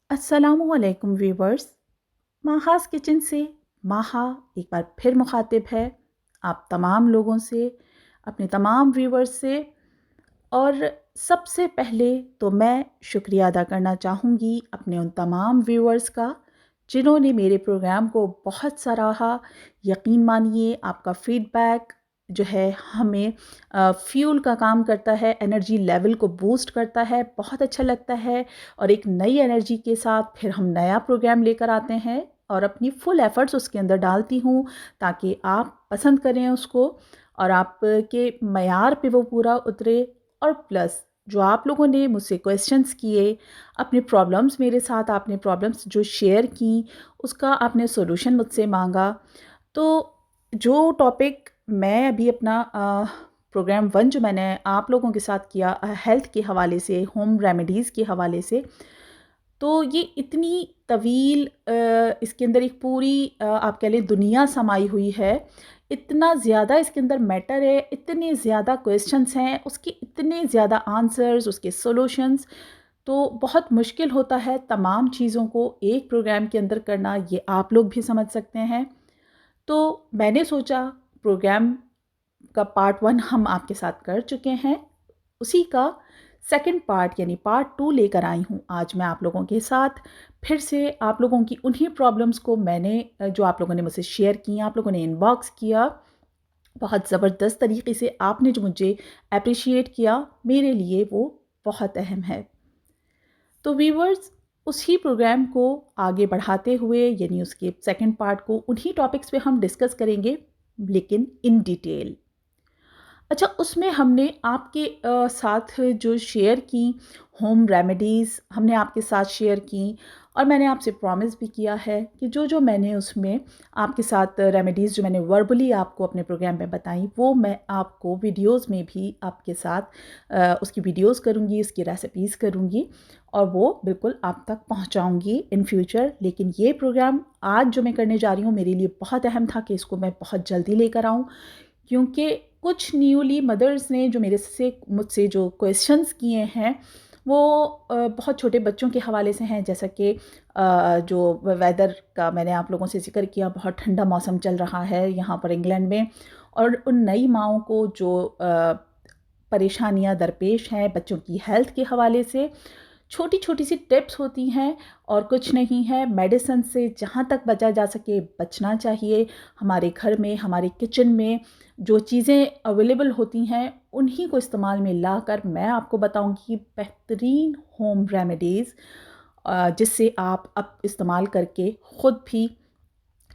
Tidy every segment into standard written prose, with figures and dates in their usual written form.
अस्सलामुअलैकुम viewers. माहास kitchen से माहा एक बार फिर मुखातिब है आप तमाम लोगों से, अपने तमाम व्यूवर्स से। और सबसे पहले तो मैं शुक्रिया अदा करना चाहूँगी अपने उन तमाम व्यूवर्स का जिन्होंने मेरे प्रोग्राम को बहुत सराहा। यकीन मानिए आपका फीडबैक जो है हमें फ्यूल का काम करता है, एनर्जी लेवल को बूस्ट करता है, बहुत अच्छा लगता है। और एक नई एनर्जी के साथ फिर हम नया प्रोग्राम लेकर आते हैं और अपनी फुल एफ़र्ट्स उसके अंदर डालती हूँ ताकि आप पसंद करें उसको और आपके मयार पे वो पूरा उतरे। और प्लस जो आप लोगों ने मुझसे क्वेश्चंस किए, अपने प्रॉब्लम्स मेरे साथ आपने प्रॉब्लम्स जो शेयर की उसका आपने सॉल्यूशन मुझसे मांगा। तो जो टॉपिक मैं अभी अपना प्रोग्राम 1 जो मैंने आप लोगों के साथ किया हेल्थ के हवाले से, होम रेमेडीज़ के हवाले से, तो ये इतनी तवील इसके अंदर एक पूरी आप कह लें दुनिया समाई हुई है। इतना ज़्यादा इसके अंदर मैटर है, इतने ज़्यादा क्वेश्चंस हैं, उसके इतने ज़्यादा आंसर्स, उसके सॉल्यूशंस। तो बहुत मुश्किल होता है तमाम चीज़ों को एक प्रोग्राम के अंदर करना, ये आप लोग भी समझ सकते हैं। तो मैंने सोचा प्रोग्राम का पार्ट 1 हम आपके साथ कर चुके हैं, उसी का सेकंड पार्ट यानी पार्ट 2 लेकर आई हूँ आज मैं आप लोगों के साथ। फिर से आप लोगों की उन्हीं प्रॉब्लम्स को मैंने जो आप लोगों ने मुझसे शेयर की, आप लोगों ने इनबॉक्स किया, बहुत ज़बरदस्त तरीके से आपने जो मुझे एप्रिशिएट किया, मेरे लिए वो बहुत अहम है। तो व्यूवर्स, उसी प्रोग्राम को आगे बढ़ाते हुए यानी उसके सेकंड पार्ट को उन्हीं टॉपिक्स पे हम डिस्कस करेंगे, लेकिन इन डिटेल। अच्छा, उसमें हमने आपके साथ जो शेयर की होम रेमेडीज़ हमने आपके साथ शेयर की और मैंने आपसे प्रॉमिस भी किया है कि जो जो मैंने उसमें आपके साथ रेमेडीज़ जो मैंने वर्बली आपको अपने प्रोग्राम में बताई वो मैं आपको वीडियोस में भी आपके साथ उसकी वीडियोस करूँगी, उसकी रेसिपीज़ करूँगी और वो बिल्कुल आप तक पहुँचाऊँगी इन फ्यूचर। लेकिन ये प्रोग्राम आज जो मैं करने जा रही हूँ मेरे लिए बहुत अहम था कि इसको मैं बहुत जल्दी लेकर आऊँ, क्योंकि कुछ न्यूली मदर्स ने जो मुझसे जो क्वेश्चंस किए हैं वो बहुत छोटे बच्चों के हवाले से हैं। जैसा कि जो वेदर का मैंने आप लोगों से ज़िक्र किया, बहुत ठंडा मौसम चल रहा है यहाँ पर इंग्लैंड में और उन नई माँओं को जो परेशानियाँ दरपेश हैं बच्चों की हेल्थ के हवाले से, छोटी छोटी सी टिप्स होती हैं और कुछ नहीं है। मेडिसिन से जहाँ तक बचा जा सके बचना चाहिए। हमारे घर में, हमारे किचन में जो चीज़ें अवेलेबल होती हैं उन्हीं को इस्तेमाल में लाकर मैं आपको बताऊंगी बेहतरीन होम रेमेडीज़, जिससे आप अब इस्तेमाल करके ख़ुद भी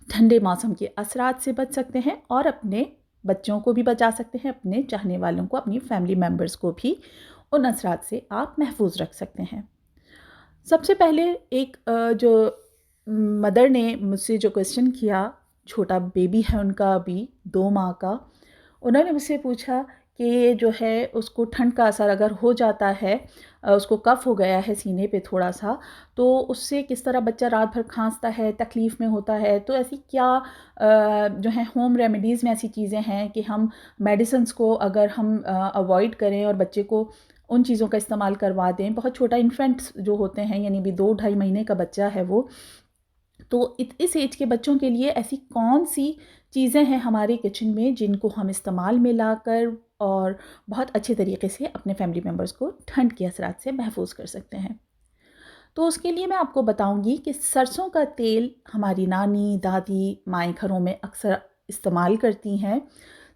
ठंडे मौसम के असरात से बच सकते हैं और अपने बच्चों को भी बचा सकते हैं, अपने चाहने वालों को, अपनी फैमिली मेम्बर्स को भी उन असरात से आप महफूज रख सकते हैं। सबसे पहले एक जो मदर ने मुझसे जो क्वेश्चन किया, छोटा बेबी है उनका अभी 2 माह का, उन्होंने मुझसे पूछा कि जो है उसको ठंड का असर अगर हो जाता है, उसको कफ़ हो गया है सीने पे थोड़ा-सा, तो उससे किस तरह बच्चा रात भर खाँसता है, तकलीफ़ में होता है। तो ऐसी क्या जो है होम रेमेडीज़ में ऐसी चीज़ें हैं कि हम मेडिसिन्स को अगर हम अवॉइड करें और बच्चे को उन चीज़ों का इस्तेमाल करवा दें। बहुत छोटा इन्फेंट्स जो होते हैं यानी अभी 2 ढाई महीने का बच्चा है वो, तो इस एज के बच्चों के लिए ऐसी कौन-सी चीज़ें हैं हमारे किचन में जिनको हम इस्तेमाल में लाकर और बहुत अच्छे तरीके से अपने फैमिली मेम्बर्स को ठंड के असरात से महफूज कर सकते हैं। तो उसके लिए मैं आपको बताऊंगी कि सरसों का तेल हमारी नानी, दादी, माएँ घरों में अक्सर इस्तेमाल करती हैं।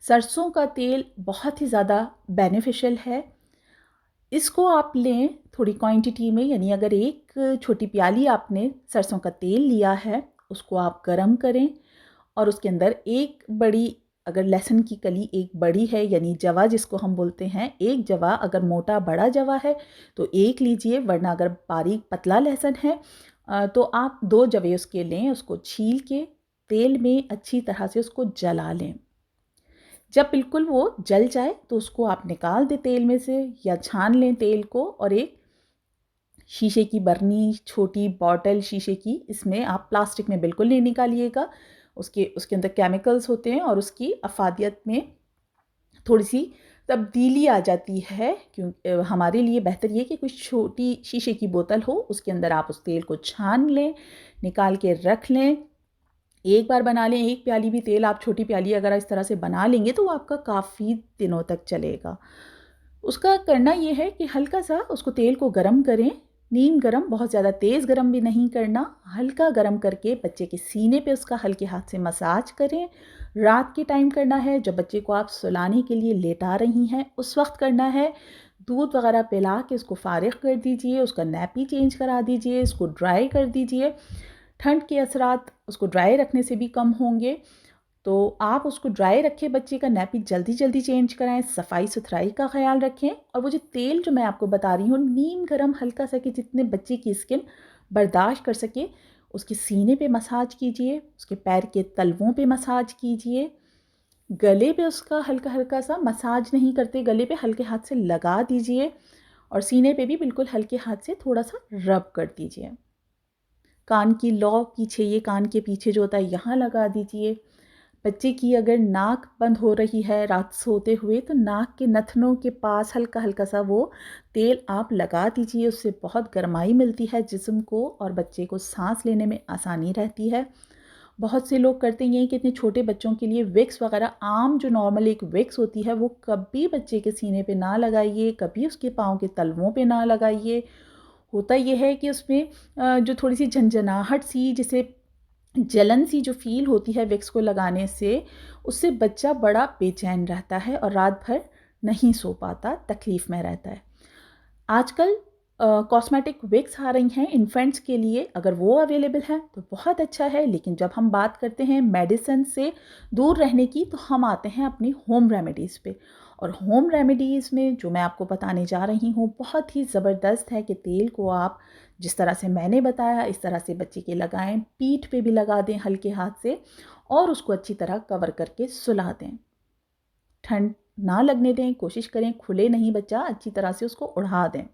सरसों का तेल बहुत ही ज़्यादा बेनिफिशियल है। इसको आप लें थोड़ी क्वांटिटी में, यानी अगर एक छोटी प्याली आपने सरसों का तेल लिया है, उसको आप गरम करें और उसके अंदर एक बड़ी, अगर लहसुन की कली एक बड़ी है यानी जवा जिसको हम बोलते हैं, एक जवा, अगर मोटा बड़ा जवा है तो एक लीजिए, वरना अगर बारीक पतला लहसुन है तो आप 2 जवे उसके लें। उसको छील के तेल में अच्छी तरह से उसको जला लें। जब बिल्कुल वो जल जाए तो उसको आप निकाल दें तेल में से या छान लें तेल को, और एक शीशे की बरनी, छोटी बॉटल शीशे की, इसमें आप प्लास्टिक में बिल्कुल नहीं निकालिएगा। उसके उसके अंदर केमिकल्स होते हैं और उसकी अफादियत में थोड़ी सी तब्दीली आ जाती है। हमारे लिए बेहतर ये कि कोई छोटी शीशे की बोतल हो, उसके अंदर आप उस तेल को छान लें, निकाल के रख लें। एक बार बना लें, एक प्याली भी तेल आप छोटी प्याली अगर इस तरह से बना लेंगे तो वो आपका काफ़ी दिनों तक चलेगा। उसका करना ये है कि हल्का सा उसको तेल को गरम करें, नीम गरम, बहुत ज़्यादा तेज़ गरम भी नहीं करना, हल्का गरम करके बच्चे के सीने पे उसका हल्के हाथ से मसाज करें। रात के टाइम करना है, जब बच्चे को आप सुलाने के लिए लेटा रही हैं उस वक्त करना है। दूध वगैरह पिला के उसको फ़ारिग कर दीजिए, उसका नैपी चेंज करा दीजिए, उसको ड्राई कर दीजिए। ठंड के असरात उसको ड्राई रखने से भी कम होंगे, तो आप उसको ड्राई रखें, बच्चे का नैपी जल्दी जल्दी चेंज कराएं, सफाई सुथराई का ख्याल रखें। और वो जो तेल जो मैं आपको बता रही हूँ, नीम गरम हल्का सा कि जितने बच्चे की स्किन बर्दाश्त कर सके, उसके सीने पे मसाज कीजिए, उसके पैर के तलवों पे मसाज कीजिए, गले पे उसका हल्का हल्का सा मसाज नहीं करते, गले पे हल्के हाथ से लगा दीजिए और सीने पे भी बिल्कुल हल्के हाथ से थोड़ा सा रब कर दीजिए। कान की लौ पीछे, ये कान के पीछे जो होता है, यहाँ लगा दीजिए। बच्चे की अगर नाक बंद हो रही है रात सोते हुए तो नाक के नथनों के पास हल्का हल्का सा वो तेल आप लगा दीजिए। उससे बहुत गर्माई मिलती है जिस्म को और बच्चे को सांस लेने में आसानी रहती है। बहुत से लोग करते हैं कि इतने छोटे बच्चों के लिए विक्स वगैरह, आम जो नॉर्मल एक विक्स होती है, वो कभी बच्चे के सीने पे ना लगाइए, कभी उसके पाँव के तलवों पे ना लगाइए। होता ये है कि उसमें जो थोड़ी सी झंझनाहट सी, जिसे जलन सी जो फ़ील होती है विक्स को लगाने से, उससे बच्चा बड़ा बेचैन रहता है और रात भर नहीं सो पाता, तकलीफ़ में रहता है। आजकल कॉस्मेटिक विक्स आ रही हैं इन्फेंट्स के लिए, अगर वो अवेलेबल है तो बहुत अच्छा है। लेकिन जब हम बात करते हैं मेडिसिन से दूर रहने की, तो हम आते हैं अपनी होम रेमेडीज़ पे। और होम रेमेडीज़ में जो मैं आपको बताने जा रही हूँ बहुत ही ज़बरदस्त है कि तेल को आप जिस तरह से मैंने बताया इस तरह से बच्चे के लगाएं, पीठ पे भी लगा दें हल्के हाथ से और उसको अच्छी तरह कवर करके सुला दें। ठंड ना लगने दें, कोशिश करें खुले नहीं बच्चा, अच्छी तरह से उसको उड़ा दें।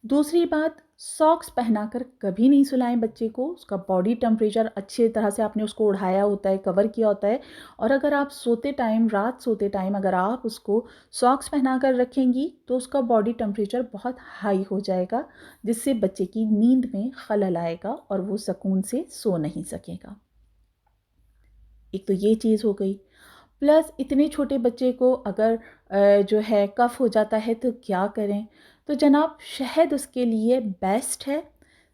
दूसरी बात, सॉक्स पहनाकर कभी नहीं सुलाएं बच्चे को। उसका बॉडी टेम्परेचर अच्छी तरह से आपने उसको उढ़ाया होता है, कवर किया होता है। और अगर आप सोते टाइम, रात सोते टाइम अगर आप उसको सॉक्स पहनाकर रखेंगी तो उसका बॉडी टेम्परेचर बहुत हाई हो जाएगा, जिससे बच्चे की नींद में खलल आएगा और वो सुकून से सो नहीं सकेगा। एक तो ये चीज़ हो गई। प्लस इतने छोटे बच्चे को अगर जो है कफ़ हो जाता है तो क्या करें? तो जनाब शहद उसके लिए बेस्ट है।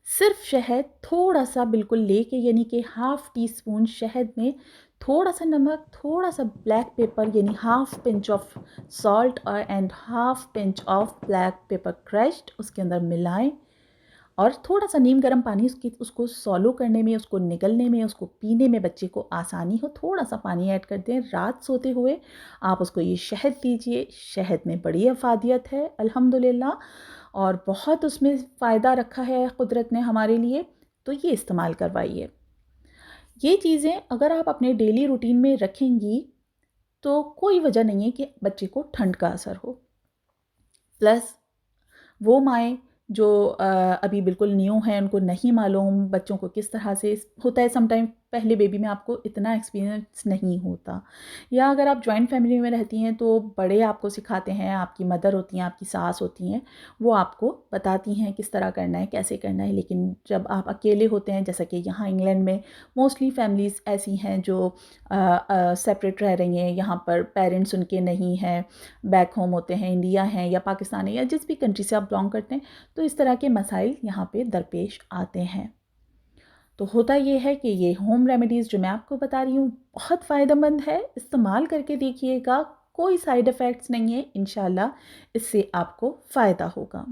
सिर्फ़ शहद थोड़ा-सा बिल्कुल लेके, यानी कि हाफ़ टी स्पून शहद में थोड़ा-सा नमक, थोड़ा-सा ब्लैक पेपर, यानी half pinch of salt and half pinch of black pepper crushed उसके अंदर मिलाएँ और थोड़ा-सा नीम गर्म पानी उसको सॉलो करने में, उसको निगलने में, उसको पीने में बच्चे को आसानी हो, थोड़ा-सा पानी ऐड कर दें। रात सोते हुए आप उसको ये शहद दीजिए। शहद में बड़ी अफ़ादियत है अल्हम्दुलिल्लाह और बहुत उसमें फ़ायदा रखा है कुदरत ने हमारे लिए, तो ये इस्तेमाल करवाइए। ये चीज़ें अगर आप अपने डेली रूटीन में रखेंगी तो कोई वजह नहीं है कि बच्चे को ठंड का असर हो। प्लस वो माएँ जो अभी बिल्कुल न्यू हैं, उनको नहीं मालूम बच्चों को किस तरह से होता है, समटाइम पहले बेबी में आपको इतना एक्सपीरियंस नहीं होता, या अगर आप जॉइंट फैमिली में रहती हैं तो बड़े आपको सिखाते हैं, आपकी मदर होती हैं, आपकी सास होती हैं, वो आपको बताती हैं किस तरह करना है, कैसे करना है। लेकिन जब आप अकेले होते हैं, जैसा कि यहाँ इंग्लैंड में मोस्टली फैमिलीज़ ऐसी हैं जो सेपरेट रह रही हैं, यहाँ पर पेरेंट्स उनके नहीं हैं, बैक होम होते हैं, इंडिया हैं या पाकिस्तान है या जिस भी कंट्री से आप बिलोंग करते हैं, तो इस तरह के मसाइल यहाँ पे दरपेश आते हैं। तो होता ये है कि ये होम रेमेडीज़ जो मैं आपको बता रही हूँ बहुत फ़ायदेमंद है, इस्तेमाल करके देखिएगा, कोई साइड इफ़ेक्ट्स नहीं है, इंशाल्लाह इससे आपको फ़ायदा होगा।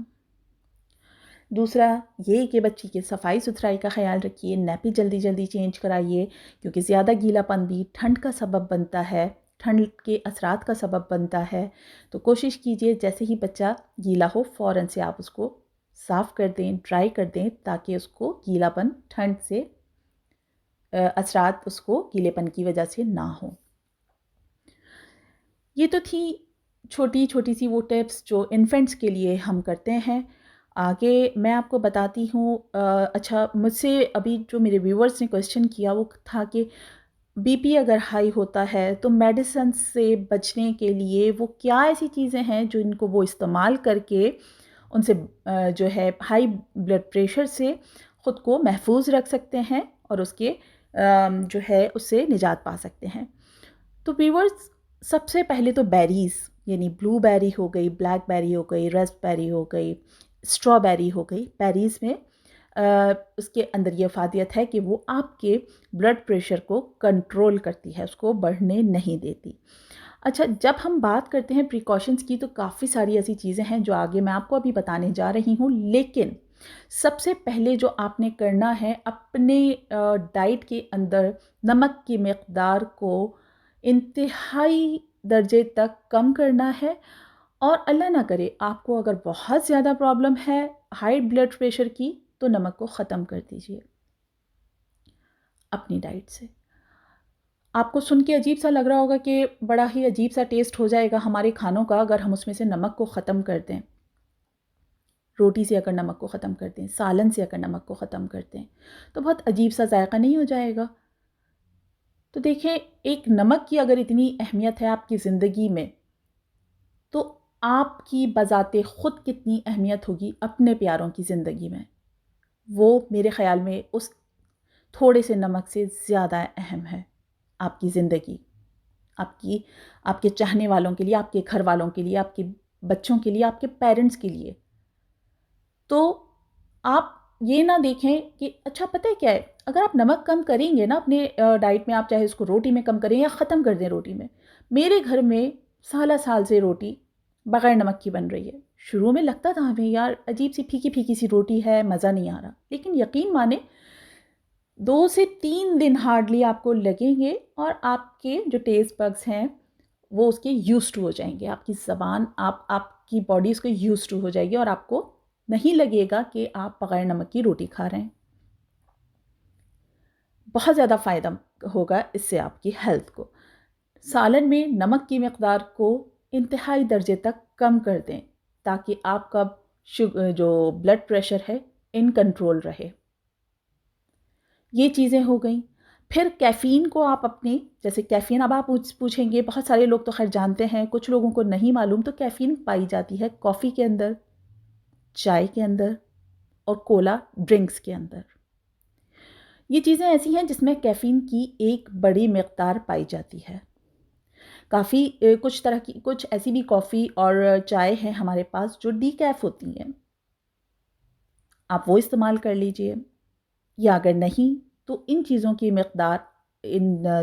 दूसरा ये कि बच्ची की सफाई सुथराई का ख्याल रखिए, नैपी जल्दी जल्दी चेंज कराइए, क्योंकि ज़्यादा गीलापन भी ठंड का सबब बनता है, ठंड के असरात का सबब बनता है। तो कोशिश कीजिए जैसे ही बच्चा गीला हो फ़ौरन से आप उसको साफ़ कर दें, ड्राई कर दें, ताकि उसको गीलापन ठंड से असरात उसको गीलेपन की वजह से ना हो। ये तो थी छोटी छोटी सी वो टिप्स जो इन्फेंट्स के लिए हम करते हैं। आगे मैं आपको बताती हूँ। अच्छा, मुझसे अभी जो मेरे व्यूवर्स ने क्वेश्चन किया वो था कि बीपी अगर हाई होता है तो मेडिसिन से बचने के लिए वो क्या ऐसी चीज़ें हैं जो इनको वो इस्तेमाल करके उनसे जो है हाई ब्लड प्रेशर से ख़ुद को महफूज रख सकते हैं और उसके जो है उससे निजात पा सकते हैं। तो व्यूअर्स, सबसे पहले तो बेरीज़ यानी ब्लूबेरी हो गई, ब्लैकबेरी हो गई, रास्पबेरी हो गई, स्ट्रॉबेरी हो गई। बेरीज़ में उसके अंदर ये फ़ादियत है कि वो आपके ब्लड प्रेशर को कंट्रोल करती है, उसको बढ़ने नहीं देती। अच्छा, जब हम बात करते हैं प्रिकॉशंस की तो काफ़ी सारी ऐसी चीज़ें हैं जो आगे मैं आपको अभी बताने जा रही हूँ, लेकिन सबसे पहले जो आपने करना है अपने डाइट के अंदर नमक की मकदार को इंतहाई दर्जे तक कम करना है। और अल्लाह ना करे आपको अगर बहुत ज़्यादा प्रॉब्लम है हाई ब्लड प्रेशर की तो नमक को ख़त्म कर दीजिए अपनी डाइट से। आपको सुन के अजीब सा लग रहा होगा कि बड़ा ही अजीब सा टेस्ट हो जाएगा हमारे खानों का अगर हम उसमें से नमक को ख़त्म कर दें। रोटी से अगर नमक को ख़त्म कर दें, सालन से अगर नमक को ख़त्म कर दें तो बहुत अजीब सा जायका नहीं हो जाएगा। तो देखें, एक नमक की अगर इतनी अहमियत है आपकी ज़िंदगी में तो आपकी बज़ाते ख़ुद कितनी अहमियत होगी अपने प्यारों की ज़िंदगी में, वो मेरे ख़्याल में उस थोड़े से नमक से ज़्यादा अहम है। आपकी ज़िंदगी, आपकी आपके चाहने वालों के लिए, आपके घर वालों के लिए, आपके बच्चों के लिए, आपके पेरेंट्स के लिए। तो आप ये ना देखें कि अच्छा पता है क्या है, अगर आप नमक कम करेंगे ना अपने डाइट में, आप चाहे इसको रोटी में कम करें या ख़त्म कर दें रोटी में। मेरे घर में साल से रोटी बग़ैर नमक की बन रही है। शुरू में लगता था हमें यार अजीब सी फीकी-फीकी सी रोटी है, मज़ा नहीं आ रहा। लेकिन यकीन माने 2 से 3 दिन हार्डली आपको लगेंगे और आपके जो टेस्ट बड्स हैं वो उसके यूज़्ड टू हो जाएँगे। आपकी ज़बान आपकी बॉडी उसको यूज़्ड टू हो जाएगी और आपको नहीं लगेगा कि आप बग़ैर नमक की रोटी खा रहे हैं। बहुत ज़्यादा फ़ायदा होगा इससे आपकी हेल्थ को। सालन में नमक की मकदार को इंतहाई दर्जे तक कम कर दें ताकि आपका जो ब्लड प्रेशर है इन कंट्रोल रहे। ये चीज़ें हो गई। फिर कैफ़ीन को आप अपने, जैसे कैफ़ीन अब आप पूछेंगे, बहुत सारे लोग तो खैर जानते हैं, कुछ लोगों को नहीं मालूम। तो कैफ़ीन पाई जाती है कॉफ़ी के अंदर, चाय के अंदर और कोला ड्रिंक्स के अंदर। ये चीज़ें ऐसी हैं जिसमें कैफ़ीन की एक बड़ी मिक़दार पाई जाती है। काफ़ी कुछ तरह की कुछ ऐसी भी कॉफ़ी और चाय है हमारे पास जो डिकैफ़ होती हैं, आप वो इस्तेमाल कर लीजिए। या अगर नहीं तो इन चीज़ों की मिक़दार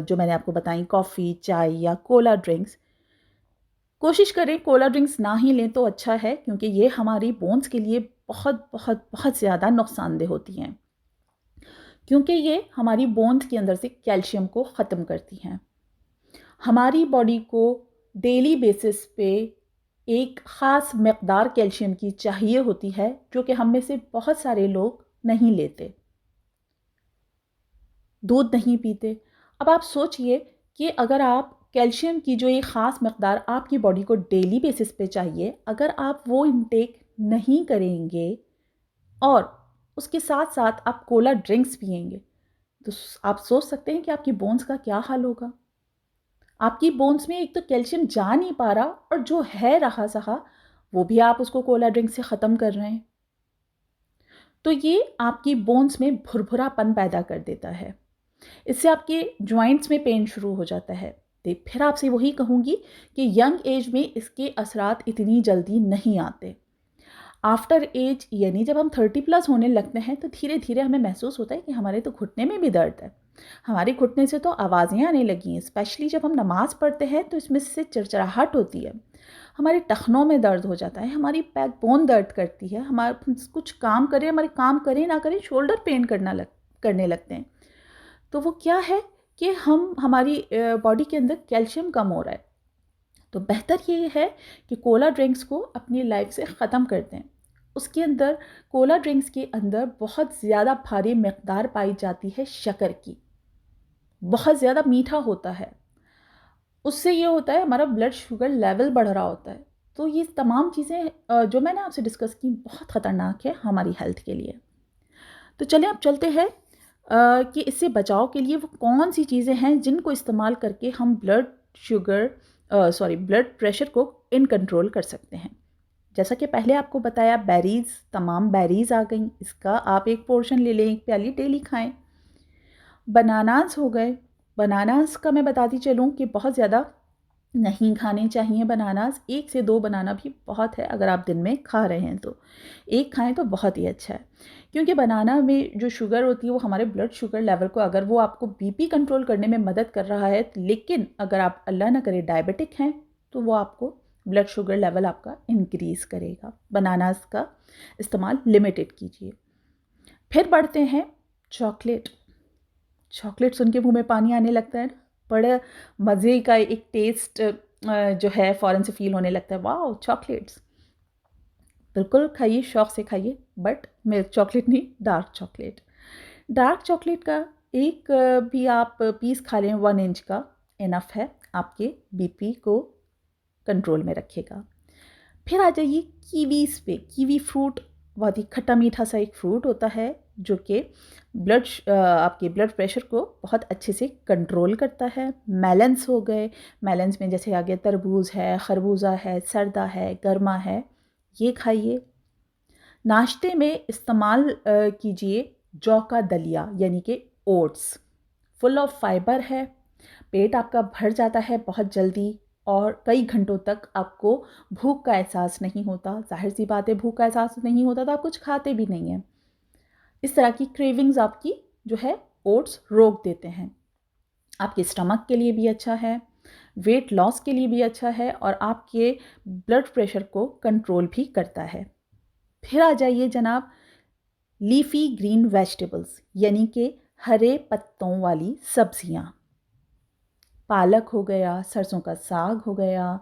जो मैंने आपको बताई कॉफ़ी, चाय या कोला ड्रिंक्स, कोशिश करें कोला ड्रिंक्स ना ही लें तो अच्छा है क्योंकि ये हमारी बोन्स के लिए बहुत बहुत बहुत ज़्यादा नुकसानदेह होती हैं। क्योंकि ये हमारी बोन्स के अंदर से कैल्शियम को ख़त्म करती हैं। हमारी बॉडी को डेली बेसिस पे एक ख़ास मकदार कैल्शियम की चाहिए होती है जो कि हम में से बहुत सारे लोग नहीं लेते, दूध नहीं पीते। अब आप सोचिए कि अगर आप कैल्शियम की जो एक ख़ास मकदार आपकी बॉडी को डेली बेसिस पे चाहिए, अगर आप वो इंटेक नहीं करेंगे और उसके साथ साथ आप कोला ड्रिंक्स पिएंगे तो आप सोच सकते हैं कि आपकी बोन्स का क्या हाल होगा। आपकी बोन्स में एक तो कैल्शियम जा नहीं पा रहा और जो है रहा सहा वो भी आप उसको कोला ड्रिंक से ख़त्म कर रहे हैं। तो ये आपकी बोन्स में भुरभुरापन पैदा कर देता है। इससे आपके जॉइंट्स में पेन शुरू हो जाता है। तो फिर आपसे वही कहूँगी कि यंग एज में इसके असरात इतनी जल्दी नहीं आते। आफ्टर एज यानी जब हम 30 प्लस होने लगते हैं तो धीरे धीरे हमें महसूस होता है कि हमारे तो घुटने में भी दर्द है, हमारे घुटने से तो आवाज़ें आने लगी हैं। स्पेशली जब हम नमाज़ पढ़ते हैं तो इसमें से चिड़चिड़ाहट होती है, हमारे टखनों में दर्द हो जाता है, हमारी बैकबोन दर्द करती है, हमारे कुछ काम करें, हमारे काम करें ना करें शोल्डर पेन करने लगते हैं। तो वो क्या है कि हमारी बॉडी के अंदर कैल्शियम कम हो रहा है। तो बेहतर ये है कि कोला ड्रिंक्स को अपनी लाइफ से ख़त्म कर दें। उसके अंदर कोला ड्रिंक्स के अंदर बहुत ज़्यादा भारी मकदार पाई जाती है शक्कर की, बहुत ज़्यादा मीठा होता है। उससे ये होता है हमारा ब्लड शुगर लेवल बढ़ रहा होता है। तो ये तमाम चीज़ें जो मैंने आपसे डिस्कस की बहुत ख़तरनाक है हमारी हेल्थ के लिए। तो चलें अब चलते हैं कि इससे बचाव के लिए वो कौन सी चीज़ें हैं जिनको इस्तेमाल करके हम ब्लड प्रेशर को इन कंट्रोल कर सकते हैं। जैसा कि पहले आपको बताया, बेरीज़, तमाम बेरीज़ आ गई, इसका आप एक पोर्शन ले लें, एक प्याली डेली खाएं। बनानास हो गए, बनानास का मैं बताती चलूँ कि बहुत ज़्यादा नहीं खाने चाहिए बनानास। 1 से 2 बनाना भी बहुत है, अगर आप दिन में खा रहे हैं तो। 1 खाएँ तो बहुत ही अच्छा है, क्योंकि बनाना में जो शुगर होती है वो हमारे ब्लड शुगर लेवल को, अगर वो आपको बीपी कंट्रोल करने में मदद कर रहा है, लेकिन अगर आप अल्लाह ना करे डायबिटिक हैं, तो वो आपको ब्लड शुगर लेवल आपका इंक्रीज़ करेगा। बनानास का इस्तेमाल लिमिटेड कीजिए। फिर बढ़ते हैं चॉकलेट। चॉकलेट सुन के मुँह में पानी आने लगता है ना, बड़ा मज़े का एक टेस्ट जो है फ़ौरन से फ़ील होने लगता है, वाओ चॉकलेट्स! बिल्कुल खाइए, शौक़ से खाइए, बट मिल्क चॉकलेट नहीं, डार्क चॉकलेट। डार्क चॉकलेट का एक भी आप पीस खा लें 1 इंच का, इनफ है, आपके बीपी को कंट्रोल में रखेगा। फिर आ जाइए कीवीज़ पे। कीवी फ्रूट बहुत ही खट्टा-मीठा सा एक फ्रूट होता है, जो कि आपके ब्लड प्रेशर को बहुत अच्छे से कंट्रोल करता है। मेलन्स हो गए, मेलन्स में जैसे आ गया तरबूज है, खरबूजा है, सरदा है, गरमा है, ये खाइए। नाश्ते में इस्तेमाल कीजिए जौ का दलिया, यानी कि ओट्स। फुल ऑफ फाइबर है, पेट आपका भर जाता है बहुत जल्दी, और कई घंटों तक आपको भूख का एहसास नहीं होता। ज़ाहिर सी बात है, भूख का एहसास नहीं होता तो आप कुछ खाते भी नहीं हैं। इस तरह की क्रेविंग्स आपकी जो है ओट्स रोक देते हैं। आपके स्टमक के लिए भी अच्छा है, वेट लॉस के लिए भी अच्छा है, और आपके ब्लड प्रेशर को कंट्रोल भी करता है। फिर आ जाइए जनाब लीफ़ी ग्रीन वेजिटेबल्स, यानी कि हरे पत्तों वाली सब्जियां। पालक हो गया, सरसों का साग हो गया,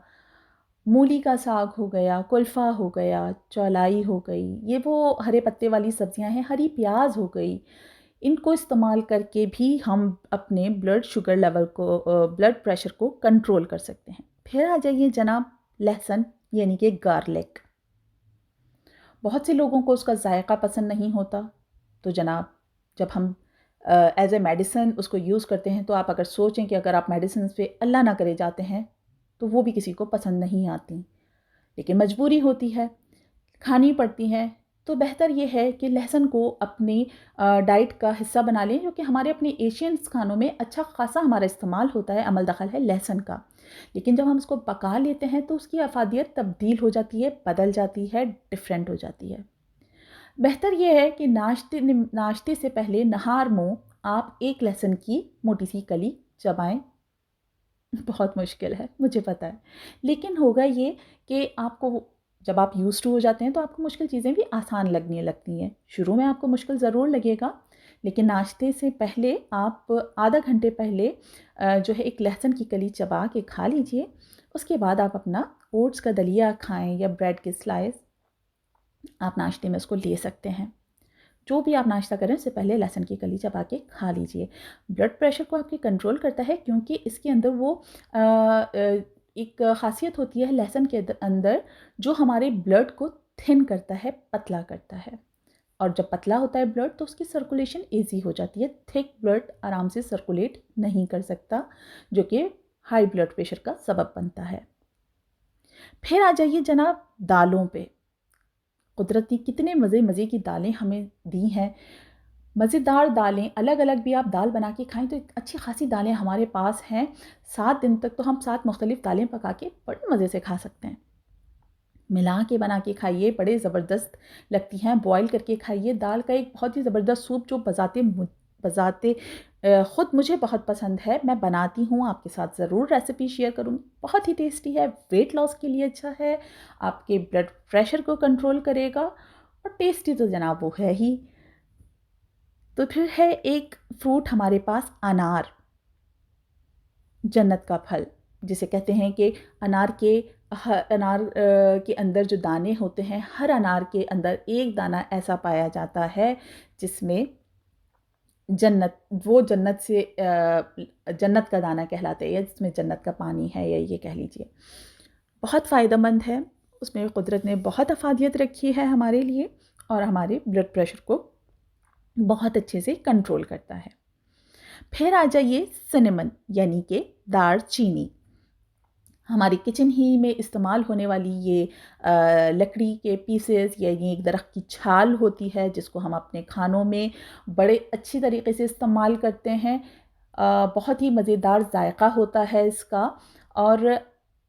मूली का साग हो गया, कुल्फ़ा हो गया, चौलाई हो गई, ये वो हरे पत्ते वाली सब्जियां हैं। हरी प्याज हो गई, इनको इस्तेमाल करके भी हम अपने ब्लड शुगर लेवल को, ब्लड प्रेशर को कंट्रोल कर सकते हैं। फिर आ जाइए जनाब लहसुन, यानी कि गार्लिक। बहुत से लोगों को उसका जायका पसंद नहीं होता, तो जनाब जब हम एज ए मेडिसिन उसको यूज़ करते हैं, तो आप अगर सोचें कि अगर आप मेडिसिन पे अल्लाह ना करे जाते हैं, तो वो भी किसी को पसंद नहीं आती, लेकिन मजबूरी होती है, खानी पड़ती है। तो बेहतर ये है कि लहसुन को अपनी डाइट का हिस्सा बना लें, जो कि हमारे अपने एशियंस खानों में अच्छा खासा हमारा इस्तेमाल होता है, अमल दखल है लहसुन का। लेकिन जब हम उसको पका लेते हैं तो उसकी अफादियत तब्दील हो जाती है, बदल जाती है, डिफरेंट हो जाती है। बेहतर ये है कि नाश्ते से पहले नहार मुँह आप एक लहसुन की मोटी सी कली चबाएँ। बहुत मुश्किल है, मुझे पता है। लेकिन होगा ये कि आपको जब आप यूज़्ड टू हो जाते हैं, तो आपको मुश्किल चीज़ें भी आसान लगने लगती हैं। शुरू में आपको मुश्किल ज़रूर लगेगा, लेकिन नाश्ते से पहले आप आधा घंटे पहले जो है एक लहसुन की कली चबा के खा लीजिए। उसके बाद आप अपना ओट्स का दलिया खाएँ या ब्रेड के स्लाइस, आप नाश्ते में उसको ले सकते हैं। जो भी आप नाश्ता करें, उससे पहले लहसुन की कली चबा के खा लीजिए। ब्लड प्रेशर को आपके कंट्रोल करता है, क्योंकि इसके अंदर वो एक ख़ासियत होती है लहसुन के अंदर, जो हमारे ब्लड को थिन करता है, पतला करता है। और जब पतला होता है ब्लड, तो उसकी सर्कुलेशन ईज़ी हो जाती है। थिक ब्लड आराम से सर्कुलेट नहीं कर सकता, जो कि हाई ब्लड प्रेशर का सबब बनता है। फिर आ जाइए जनाब दालों पे। कुदरत ने कितने मज़े की दालें हमें दी हैं। मज़ेदार दालें, अलग-अलग भी आप दाल बना के खाएँ, तो एक अच्छी ख़ासी दालें हमारे पास हैं। 7 दिन तक तो हम 7 मुख़्तलिफ़ दालें पका के बड़े मज़े से खा सकते हैं। मिला के बना के खाइए, बड़े ज़बरदस्त लगती हैं। बॉयल करके खाइए। दाल का एक बहुत ही ज़बरदस्त सूप, जो बज़ाते ख़ुद मुझे बहुत पसंद है। मैं बनाती हूँ, आपके साथ ज़रूर रेसिपी शेयर करूँगी। बहुत ही टेस्टी है, वेट लॉस के लिए अच्छा है, आपके ब्लड प्रेशर को कंट्रोल करेगा, और टेस्टी तो जनाब वो है ही। तो फिर है एक फ्रूट हमारे पास अनार, जन्नत का फल, जिसे कहते हैं कि अनार के अंदर जो दाने होते हैं, हर अनार के अंदर एक दाना ऐसा पाया जाता है जिसमें जन्नत का दाना कहलाता है, या जिसमें जन्नत का पानी है, या ये कह लीजिए। बहुत फ़ायदेमंद है, उसमें कुदरत ने बहुत अफ़ादियत रखी है हमारे लिए, और हमारे ब्लड प्रेशर को बहुत अच्छे से कंट्रोल करता है। फिर आ जाइए सिनेमन यानी कि दालचीनी। हमारी किचन ही में इस्तेमाल होने वाली ये लकड़ी के पीसेस या ये एक दरख्त की छाल होती है जिसको हम अपने खानों में बड़े अच्छी तरीके से इस्तेमाल करते हैं। बहुत ही मज़ेदार जायका होता है इसका। और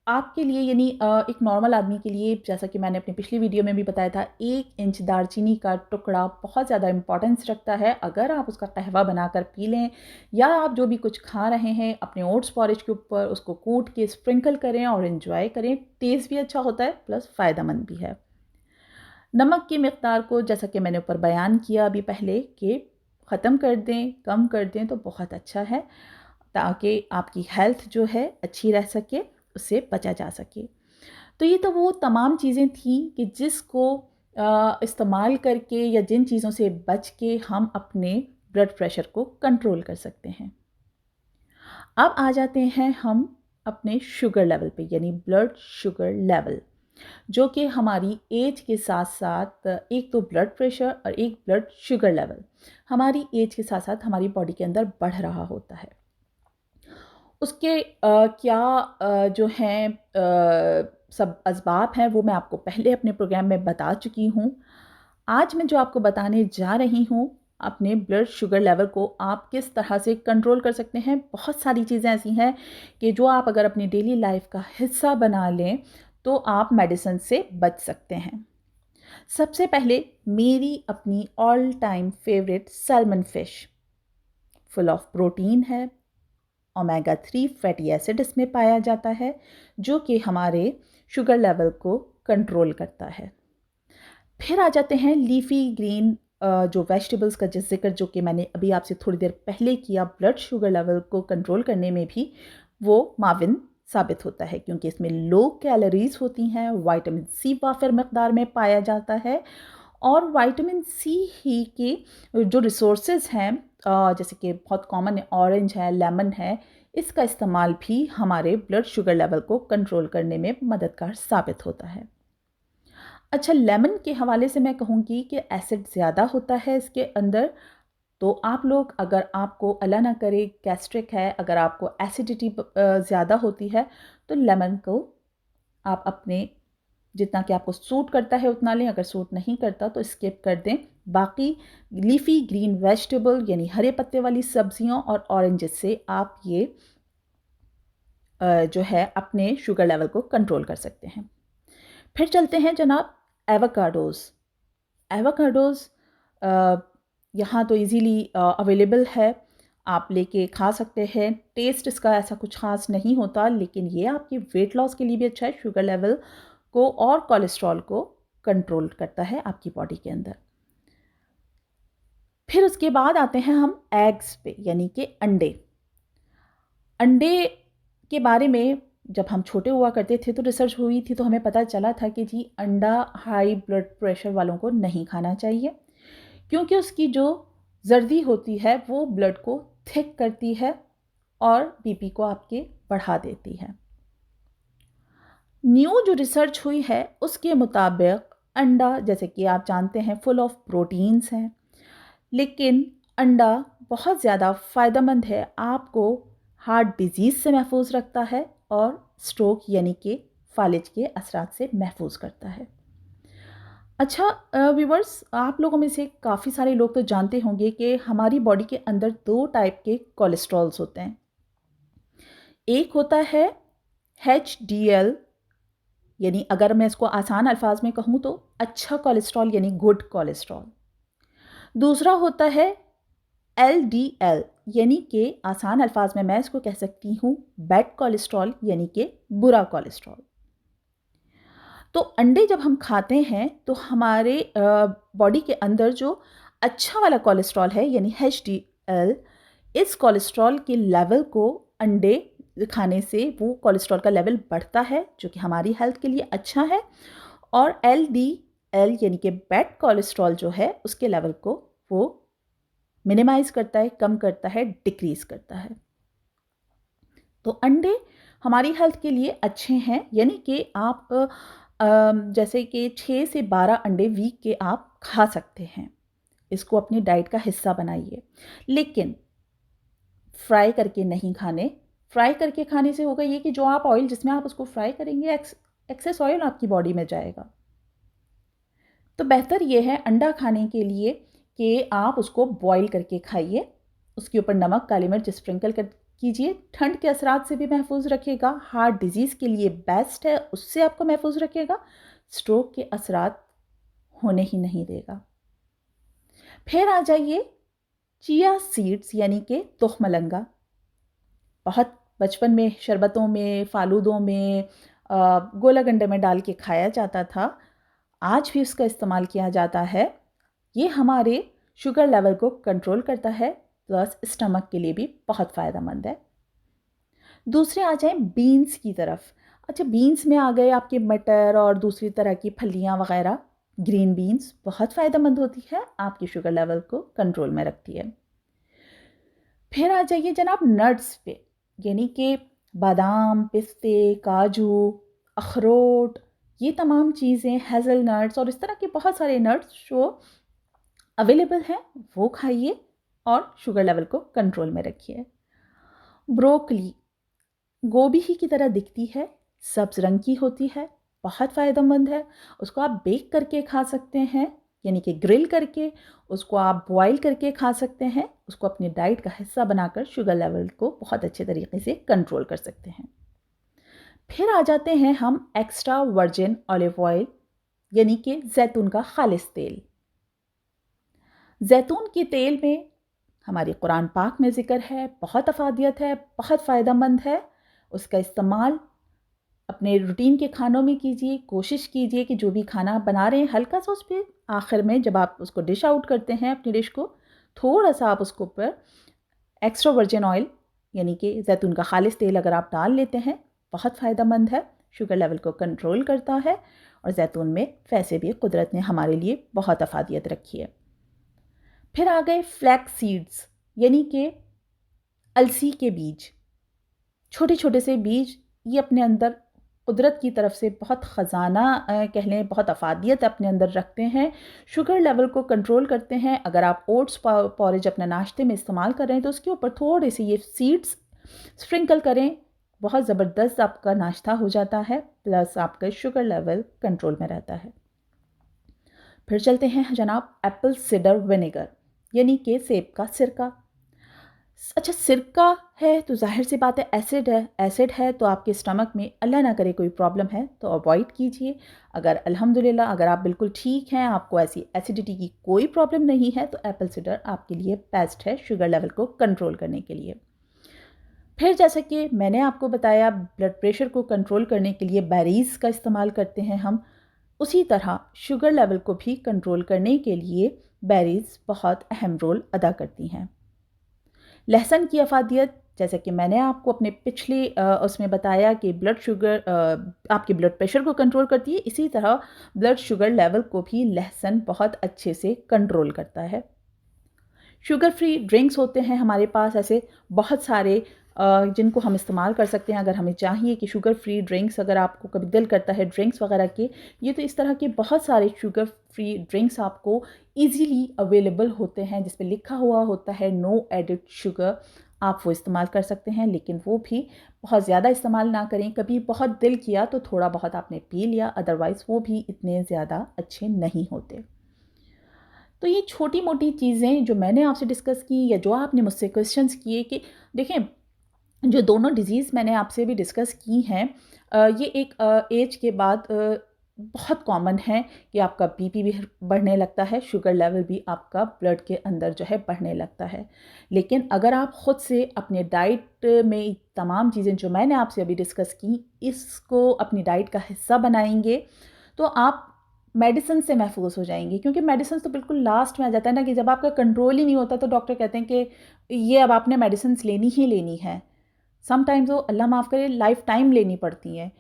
आपके लिए यानी एक नॉर्मल आदमी के लिए, जैसा कि मैंने अपनी पिछली वीडियो में भी बताया था, 1 इंच दालचीनी का टुकड़ा बहुत ज़्यादा इम्पोर्टेंस रखता है। अगर आप उसका कहवा बनाकर पी लें या आप जो भी कुछ खा रहे हैं अपने ओट्स पॉरिज के ऊपर उसको कूट के स्प्रिंकल करें और इन्जॉय करें, टेस्ट भी अच्छा होता है प्लस फ़ायदेमंद भी है। नमक की मिक़दार को जैसा कि मैंने ऊपर बयान किया अभी पहले कि ख़त्म कर दें, कम कर दें तो बहुत अच्छा है, ताकि आपकी हेल्थ जो है अच्छी रह सके, उससे बचा जा सके। तो ये तो वो तमाम चीज़ें थीं कि जिसको इस्तेमाल करके या जिन चीज़ों से बच के हम अपने ब्लड प्रेशर को कंट्रोल कर सकते हैं। अब आ जाते हैं हम अपने शुगर लेवल पे, यानी ब्लड शुगर लेवल, जो कि हमारी एज के साथ साथ एक तो ब्लड प्रेशर और एक ब्लड शुगर लेवल हमारी एज के साथ साथ हमारी बॉडी के अंदर बढ़ रहा होता है। उसके क्या जो हैं सब असबाब हैं वो मैं आपको पहले अपने प्रोग्राम में बता चुकी हूँ। आज मैं जो आपको बताने जा रही हूँ, अपने ब्लड शुगर लेवल को आप किस तरह से कंट्रोल कर सकते हैं। बहुत सारी चीज़ें ऐसी हैं कि जो आप अगर अपनी डेली लाइफ का हिस्सा बना लें तो आप मेडिसिन से बच सकते हैं। सबसे पहले मेरी अपनी all time favourite salmon fish, full of protein है, ओमेगा 3 फैटी एसिड इसमें पाया जाता है जो कि हमारे शुगर लेवल को कंट्रोल करता है। फिर आ जाते हैं लीफी ग्रीन जो वेजिटेबल्स का जिक्र जो कि मैंने अभी आपसे थोड़ी देर पहले किया, ब्लड शुगर लेवल को कंट्रोल करने में भी वो माविन साबित होता है क्योंकि इसमें लो कैलोरीज होती हैं, विटामिन सी वाफिर मकदार में पाया जाता है और विटामिन सी ही के जो रिसोर्सेज हैं जैसे कि बहुत कॉमन है, ऑरेंज है, लेमन है, इसका इस्तेमाल भी हमारे ब्लड शुगर लेवल को कंट्रोल करने में मददगार साबित होता है। अच्छा, लेमन के हवाले से मैं कहूँगी कि एसिड ज़्यादा होता है इसके अंदर, तो आप लोग, अगर आपको अल्लाह ना करे गैस्ट्रिक है, अगर आपको एसिडिटी ज़्यादा होती है, तो लेमन को आप अपने जितना कि आपको सूट करता है उतना लें, अगर सूट नहीं करता तो स्किप कर दें। बाकी लीफी ग्रीन वेजिटेबल यानी हरे पत्ते वाली सब्जियों और ऑरेंजेस से आप ये जो है अपने शुगर लेवल को कंट्रोल कर सकते हैं। फिर चलते हैं जनाब एवोकाडोज़। एवोकाडोज़ यहाँ तो इजीली अवेलेबल है, आप लेके खा सकते हैं। टेस्ट इसका ऐसा कुछ ख़ास नहीं होता, लेकिन ये आपकी वेट लॉस के लिए भी अच्छा है, शुगर लेवल को और कोलेस्ट्रॉल को कंट्रोल करता है आपकी बॉडी के अंदर। फिर उसके बाद आते हैं हम एग्स पे, यानी कि अंडे। अंडे के बारे में जब हम छोटे हुआ करते थे तो रिसर्च हुई थी तो हमें पता चला था कि जी अंडा हाई ब्लड प्रेशर वालों को नहीं खाना चाहिए क्योंकि उसकी जो जर्दी होती है वो ब्लड को थिक करती है और बीपी को आपके बढ़ा देती है। न्यू जो रिसर्च हुई है उसके मुताबिक अंडा, जैसे कि आप जानते हैं, फुल ऑफ प्रोटीन्स हैं, लेकिन अंडा बहुत ज़्यादा फ़ायदेमंद है, आपको हार्ट डिजीज़ से महफूज रखता है और स्ट्रोक यानी कि फालिज के असरात से महफूज करता है। अच्छा व्यूवर्स, आप लोगों में से काफ़ी सारे लोग तो जानते होंगे कि हमारी बॉडी के अंदर 2 टाइप के कोलेस्ट्रॉल्स होते हैं। एक होता है HDL, यानी अगर मैं इसको आसान अल्फाज में कहूँ तो अच्छा कोलेस्ट्रॉल यानी गुड कोलेस्ट्रॉल। दूसरा होता है LDL, यानी कि आसान अल्फाज में मैं इसको कह सकती हूँ बैड कोलेस्ट्रॉल यानी कि बुरा कोलेस्ट्रॉल। तो अंडे जब हम खाते हैं तो हमारे बॉडी के अंदर जो अच्छा वाला कोलेस्ट्रॉल है यानी HDL, इस कोलेस्ट्रॉल के लेवल को अंडे खाने से वो कोलेस्ट्रॉल का लेवल बढ़ता है जो कि हमारी हेल्थ के लिए अच्छा है, और LDL यानी कि बैड कोलेस्ट्रॉल जो है उसके लेवल को वो मिनिमाइज़ करता है, कम करता है, डिक्रीज़ करता है। तो अंडे हमारी हेल्थ के लिए अच्छे हैं, यानी कि आप जैसे कि 6 से 12 अंडे वीक के आप खा सकते हैं। इसको अपनी डाइट का हिस्सा बनाइए, लेकिन फ्राई करके नहीं खाने। फ्राई करके खाने से होगा ये कि जो आप ऑयल जिसमें आप उसको फ्राई करेंगे एक्सेस ऑयल आपकी बॉडी में जाएगा। तो बेहतर ये है अंडा खाने के लिए कि आप उसको बॉईल करके खाइए, उसके ऊपर नमक काली मिर्च स्प्रिंकल कर कीजिए। ठंड के असरात से भी महफूज रखेगा, हार्ट डिजीज़ के लिए बेस्ट है, उससे आपको महफूज रखेगा, स्ट्रोक के असरात होने ही नहीं देगा। फिर आ जाइए चिया सीड्स यानी कि तुखमलंगा। बहुत बचपन में शरबतों में, फालूदों में, गोला गंडे में डाल के खाया जाता था। आज भी उसका इस्तेमाल किया जाता है। ये हमारे शुगर लेवल को कंट्रोल करता है, प्लस स्टमक के लिए भी बहुत फ़ायदेमंद है। दूसरे आ जाएं बीन्स की तरफ। अच्छा, बीन्स में आ गए आपके मटर और दूसरी तरह की फलियां वगैरह। ग्रीन बीन्स बहुत फ़ायदेमंद होती है, आपकी शुगर लेवल को कंट्रोल में रखती है। फिर आ जाइए जनाब नट्स पे, यानी कि बादाम, पिस्ते, काजू, अखरोट, ये तमाम चीज़ें, हेज़लनट्स और इस तरह के बहुत सारे नट्स जो अवेलेबल हैं वो खाइए और शुगर लेवल को कंट्रोल में रखिए। ब्रोकली गोभी ही की तरह दिखती है, सब्ज़ रंग की होती है, बहुत फ़ायदेमंद है। उसको आप बेक करके खा सकते हैं, यानी कि ग्रिल करके, उसको आप बॉयल करके खा सकते हैं। उसको अपनी डाइट का हिस्सा बनाकर शुगर लेवल को बहुत अच्छे तरीके से कंट्रोल कर सकते हैं। फिर आ जाते हैं हम एक्स्ट्रा वर्जिन ऑलिव ऑयल, यानी कि जैतून का खालिस तेल। जैतून के तेल में हमारी कुरान पाक में ज़िक्र है, बहुत अफादियत है, बहुत फ़ायदेमंद है। उसका इस्तेमाल अपने रूटीन के खानों में कीजिए। कोशिश कीजिए कि जो भी खाना आप बना रहे हैं हल्का सा उस पर आखिर में जब आप उसको डिश आउट करते हैं अपनी डिश को, थोड़ा सा आप उसको ऊपर एक्स्ट्रा वर्जिन ऑयल यानी कि जैतून का खालिस तेल अगर आप डाल लेते हैं, बहुत फ़ायदेमंद है, शुगर लेवल को कंट्रोल करता है। और जैतून में वैसे भी कुदरत ने हमारे लिए बहुत अफादियत रखी है। फिर आ गए फ्लैक्स सीड्स, यानी कि अलसी के बीज। छोटे छोटे से बीज, ये अपने अंदर कुदरत की तरफ से बहुत ख़जाना कह लें, बहुत अफादियत अपने अंदर रखते हैं, शुगर लेवल को कंट्रोल करते हैं। अगर आप ओट्स पॉरेज अपने नाश्ते में इस्तेमाल कर रहे हैं तो उसके ऊपर थोड़े से ये सीड्स स्प्रिंकल करें, बहुत ज़बरदस्त आपका नाश्ता हो जाता है, प्लस आपका शुगर लेवल कंट्रोल में रहता है। फिर चलते हैं जनाब एप्पल सिडर विनेगर, यानी कि सेब का सिरका। अच्छा, सिरका है तो जाहिर सी बात है एसिड है, एसिड है तो आपके स्टमक में अल्लाह ना करे कोई प्रॉब्लम है तो अवॉइड कीजिए। अगर अल्हम्दुलिल्लाह अगर आप बिल्कुल ठीक हैं, आपको ऐसी एसिडिटी की कोई प्रॉब्लम नहीं है, तो एप्पल सिडर आपके लिए बेस्ट है शुगर लेवल को कंट्रोल करने के लिए। फिर जैसा कि मैंने आपको बताया ब्लड प्रेशर को कंट्रोल करने के लिए बेरीज़ का इस्तेमाल करते हैं हम, उसी तरह शुगर लेवल को भी कंट्रोल करने के लिए बेरीज़ बहुत अहम रोल अदा करती हैं। लहसुन की अफादियत, जैसे कि मैंने आपको अपने पिछले उसमें बताया कि ब्लड शुगर आपके ब्लड प्रेशर को कंट्रोल करती है, इसी तरह ब्लड शुगर लेवल को भी लहसुन बहुत अच्छे से कंट्रोल करता है। शुगर फ्री ड्रिंक्स होते हैं हमारे पास ऐसे बहुत सारे, जिनको हम इस्तेमाल कर सकते हैं अगर हमें चाहिए कि शुगर फ्री ड्रिंक्स, अगर आपको कभी दिल करता है ड्रिंक्स वगैरह के, ये तो इस तरह के बहुत सारे शुगर फ्री ड्रिंक्स आपको इजीली अवेलेबल होते हैं, जिस पे लिखा हुआ होता है नो एडिड शुगर। आप वो इस्तेमाल कर सकते हैं, लेकिन वो भी बहुत ज़्यादा इस्तेमाल ना करें। कभी बहुत दिल किया तो थोड़ा बहुत आपने पी लिया, अदरवाइज़ वो भी इतने ज़्यादा अच्छे नहीं होते। तो ये छोटी मोटी चीज़ें जो मैंने आपसे डिस्कस की या जो आपने मुझसे क्वेश्चंस किए, कि देखें जो दोनों डिज़ीज़ मैंने आपसे भी डिस्कस की हैं, ये एक एज के बाद बहुत कॉमन है कि आपका बीपी भी बढ़ने लगता है, शुगर लेवल भी आपका ब्लड के अंदर जो है बढ़ने लगता है। लेकिन अगर आप ख़ुद से अपने डाइट में तमाम चीज़ें जो मैंने आपसे अभी डिस्कस की, इसको अपनी डाइट का हिस्सा बनाएंगे, तो आप मेडिसिन से महफूज हो जाएंगे। क्योंकि मेडिसिन तो बिल्कुल लास्ट में आ जाता है ना, कि जब आपका कंट्रोल ही नहीं होता तो डॉक्टर कहते हैं कि ये अब आपने मेडिसिन लेनी ही लेनी है। समटाइम्स वो अल्लाह माफ़ करे लाइफ टाइम लेनी पड़ती हैं।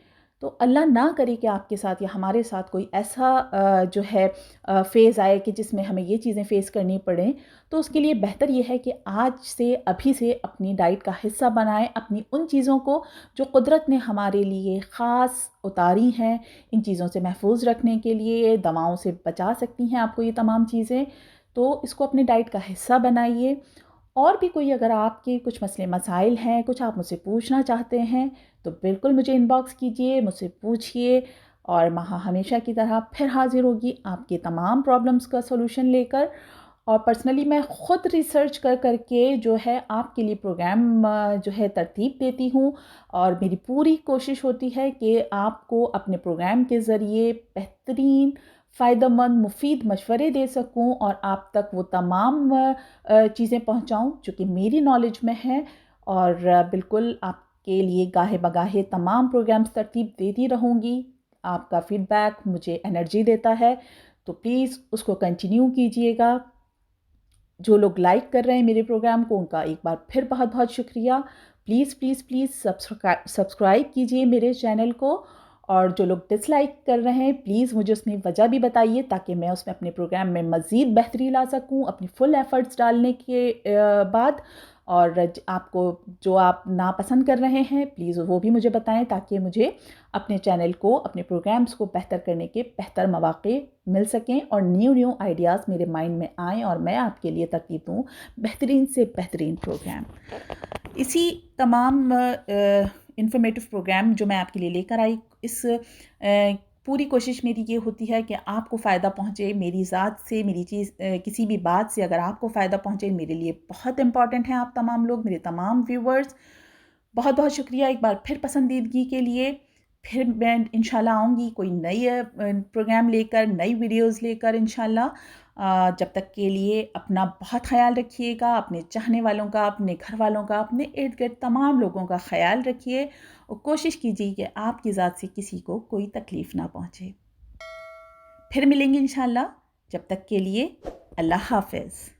तो अल्लाह ना करे कि आपके साथ या हमारे साथ कोई ऐसा जो है फ़ेज़ आए कि जिसमें हमें ये चीज़ें फ़ेस करनी पड़ें। तो उसके लिए बेहतर ये है कि आज से अभी से अपनी डाइट का हिस्सा बनाएं अपनी उन चीज़ों को जो कुदरत ने हमारे लिए ख़ास उतारी हैं। इन चीज़ों से महफूज रखने के लिए दवाओं से बचा सकती हैं आपको ये तमाम चीज़ें। तो इसको अपनी डाइट का हिस्सा बनाइए। और भी कोई अगर आपके कुछ मसले मसाइल हैं, कुछ आप मुझसे पूछना चाहते हैं, तो बिल्कुल मुझे इनबॉक्स कीजिए, मुझसे पूछिए। और महा हमेशा की तरह फिर हाज़िर होगी आपके तमाम प्रॉब्लम्स का सॉल्यूशन लेकर। और पर्सनली मैं ख़ुद रिसर्च कर के जो है आपके लिए प्रोग्राम जो है तरतीब देती हूँ। और मेरी पूरी कोशिश होती है कि आपको अपने प्रोग्राम के ज़रिए बेहतरीन, फ़ायदेमंद, मुफ़ीद मशवरे दे सकूँ और आप तक वो तमाम चीज़ें पहुँचाऊँ जो कि मेरी नॉलेज में है। और बिल्कुल आपके लिए गाहे बगाहे तमाम प्रोग्राम्स तरतीब देती रहूँगी। आपका फ़ीडबैक मुझे एनर्जी देता है, तो प्लीज़ उसको कंटिन्यू कीजिएगा। जो लोग लाइक कर रहे हैं मेरे प्रोग्राम को, उनका एक बार फिर बहुत-बहुत शुक्रिया। प्लीज़, प्लीज़, प्लीज़ सब्सक्राइब कीजिए मेरे चैनल को। और जो लोग डिसलाइक कर रहे हैं, प्लीज़ मुझे उसमें वजह भी बताइए ताकि मैं उसमें अपने प्रोग्राम में मज़ीद बेहतरी ला सकूँ अपनी फुल एफ़र्ट्स डालने के बाद। और आपको जो आप नापसंद कर रहे हैं, प्लीज़ वो भी मुझे बताएँ ताकि मुझे अपने चैनल को, अपने प्रोग्राम्स को बेहतर करने के बेहतर मौक़े मिल सकें और न्यू आइडियाज़ मेरे माइंड में आएँ और मैं आपके लिए तरतीब दूँ बेहतरीन से बेहतरीन प्रोग्राम। इसी तमाम इन्फॉर्मेटिव प्रोग्राम जो मैं आपके लिए लेकर आई, इस पूरी कोशिश मेरी ये होती है कि आपको फ़ायदा पहुँचे मेरी ज़ात से, मेरी चीज़ किसी भी बात से अगर आपको फ़ायदा पहुँचे, मेरे लिए बहुत इम्पॉर्टेंट हैं आप तमाम लोग, मेरे तमाम व्यूवर्स। बहुत-बहुत शुक्रिया एक बार फिर पसंदीदगी के लिए। फिर मैं इंशाल्लाह आऊँगी कोई नई प्रोग्राम लेकर, नई वीडियोज़ लेकर इंशाल्लाह। जब तक के लिए अपना बहुत ख़याल रखिएगा, अपने चाहने वालों का, अपने घर वालों का, अपने इर्द-गिर्द तमाम लोगों का ख़याल रखिए और कोशिश कीजिए कि आपकी ज़ात से किसी को कोई तकलीफ़ ना पहुँचे। फिर मिलेंगे इंशाल्लाह, जब तक के लिए अल्लाह हाफ़िज़।